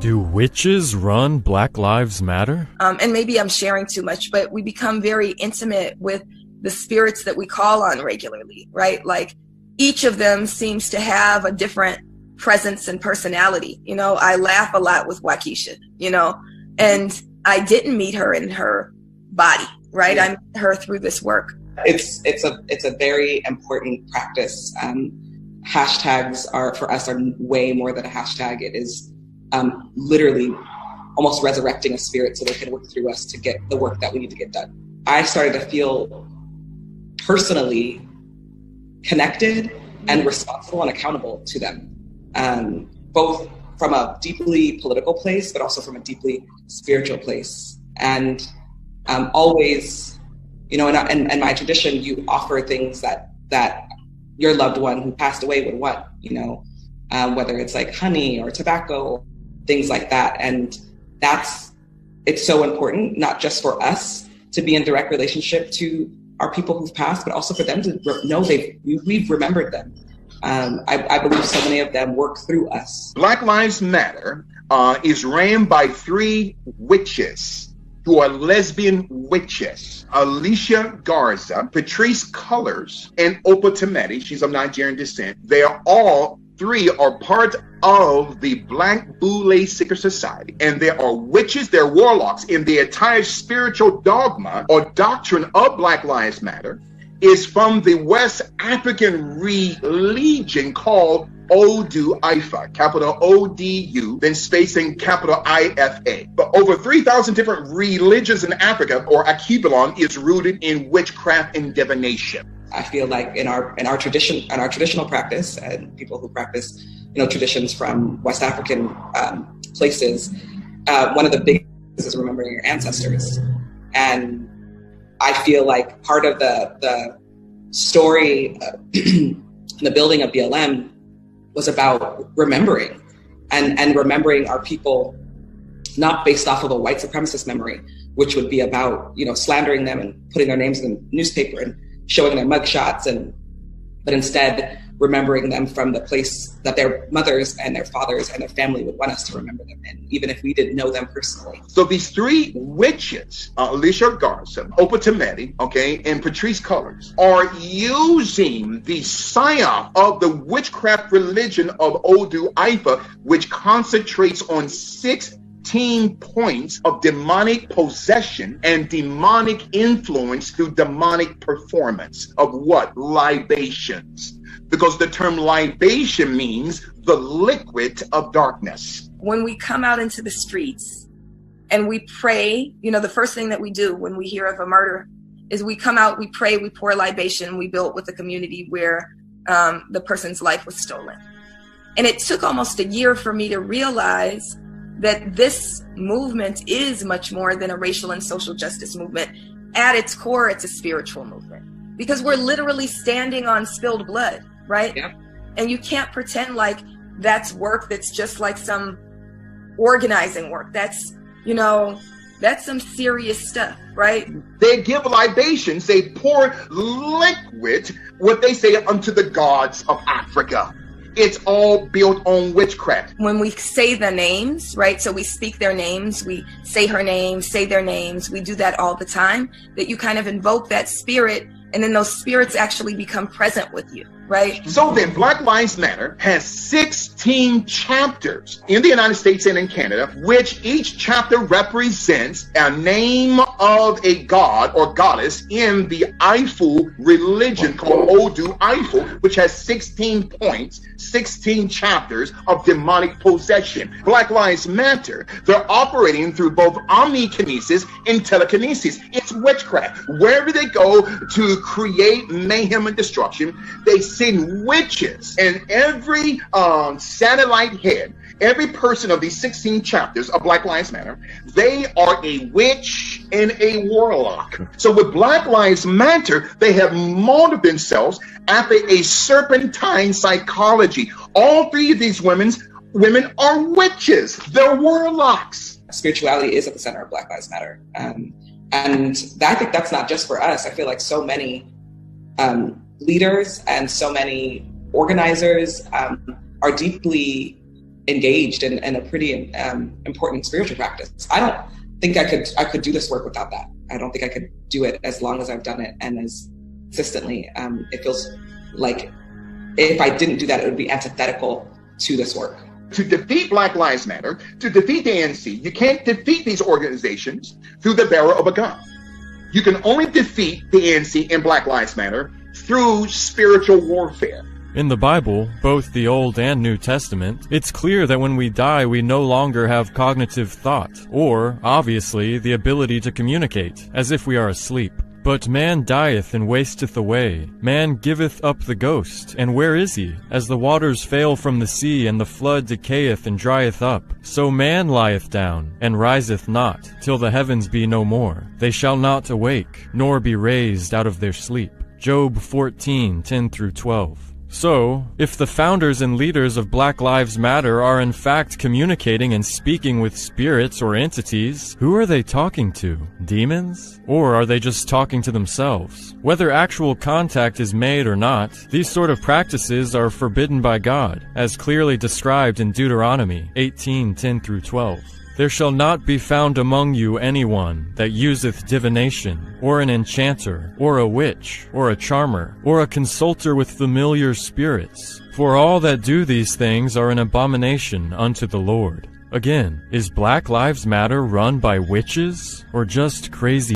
Do witches run Black Lives Matter? And maybe I'm sharing too much, but we become very intimate with the spirits that we call on regularly, right? Like each of them seems to have a different presence and personality. You know, I laugh a lot with Waukesha, you know, and I didn't meet her in her body, right? Yeah. I met her through this work. It's a very important practice. Hashtags are way more than a hashtag. It is literally almost resurrecting a spirit so they can work through us to get the work that we need to get done. I started to feel personally connected and responsible and accountable to them, both from a deeply political place, but also from a deeply spiritual place. And always, you know, in my tradition, you offer things that your loved one who passed away would want, you know, whether it's like honey or tobacco, things like that. And it's so important, not just for us to be in direct relationship to our people who've passed, but also for them to know we've remembered them. I believe so many of them work through us. Black Lives Matter is ran by 3 witches who are lesbian witches: Alicia Garza, Patrice Cullors, and Opa Tameti. She's of Nigerian descent. They are all 3 are part of the Black Boule Secret Society, and there are witches, they're warlocks, in the entire spiritual dogma or doctrine of Black Lives Matter is from the West African religion called Odu Ifa, capital O-D-U, then spacing capital I-F-A. But over 3,000 different religions in Africa, or Akibalon, is rooted in witchcraft and divination. I feel like in our traditional practice, and people who practice, you know, traditions from West African places, one of the big things is remembering your ancestors. And I feel like part of the story, the building of BLM was about remembering and remembering our people, not based off of a white supremacist memory, which would be about, you know, slandering them and putting their names in the newspaper and showing their mugshots, but instead remembering them from the place that their mothers and their fathers and their family would want us to remember them in, even if we didn't know them personally. So these 3 witches, Alicia Garza, Opa Tameti, okay, and Patrice Cullors, are using the psyop of the witchcraft religion of Odu Ifa, which concentrates on 16 points of demonic possession and demonic influence through demonic performance of what? Libations. Because the term libation means the liquid of darkness. When we come out into the streets and we pray, you know, the first thing that we do when we hear of a murder is we come out, we pray, we pour libation, we build with the community where the person's life was stolen. And it took almost a year for me to realize that this movement is much more than a racial and social justice movement. At its core, it's a spiritual movement, because we're literally standing on spilled blood, right? Yeah. And you can't pretend like that's work that's just like some organizing work. That's, you know, that's some serious stuff, right? They give libations, they pour liquid, what they say, unto the gods of Africa. It's all built on witchcraft. When we say the names, right? So we speak their names, we say her name, say their names. We do that all the time, that you kind of invoke that spirit, and then those spirits actually become present with you, right? So then Black Lives Matter has 16 chapters in the United States and in Canada, which each chapter represents a name of a god or goddess in the Ifu religion called Odu Ifu, which has 16 points, 16 chapters of demonic possession. Black Lives Matter, they're operating through both omnikinesis and telekinesis. It's witchcraft. Wherever they go to create mayhem and destruction, they send witches, and every satellite head, every person of these 16 chapters of Black Lives Matter, they are a witch and a warlock. So with Black Lives Matter, they have molded themselves after a serpentine psychology. All 3 of these women are witches. They're warlocks. Spirituality is at the center of Black Lives Matter. And I think that's not just for us. I feel like so many leaders and so many organizers are deeply engaged in a pretty important spiritual practice. I don't think I could do this work without that. I don't think I could do it as long as I've done it and as consistently. It feels like if I didn't do that, it would be antithetical to this work. To defeat Black Lives Matter, to defeat the ANC, you can't defeat these organizations through the barrel of a gun. You can only defeat the ANC and Black Lives Matter through spiritual warfare. In the Bible, both the Old and New Testament, it's clear that when we die, we no longer have cognitive thought, or, obviously, the ability to communicate, as if we are asleep. But man dieth and wasteth away. Man giveth up the ghost, and where is he? As the waters fail from the sea, and the flood decayeth and drieth up, so man lieth down, and riseth not, till the heavens be no more. They shall not awake, nor be raised out of their sleep. Job 14:10-12. So, if the founders and leaders of Black Lives Matter are in fact communicating and speaking with spirits or entities, who are they talking to? Demons? Or are they just talking to themselves? Whether actual contact is made or not, these sort of practices are forbidden by God, as clearly described in Deuteronomy 18:10-12. There shall not be found among you anyone that useth divination, or an enchanter, or a witch, or a charmer, or a consulter with familiar spirits. For all that do these things are an abomination unto the Lord. Again, is Black Lives Matter run by witches, or just crazy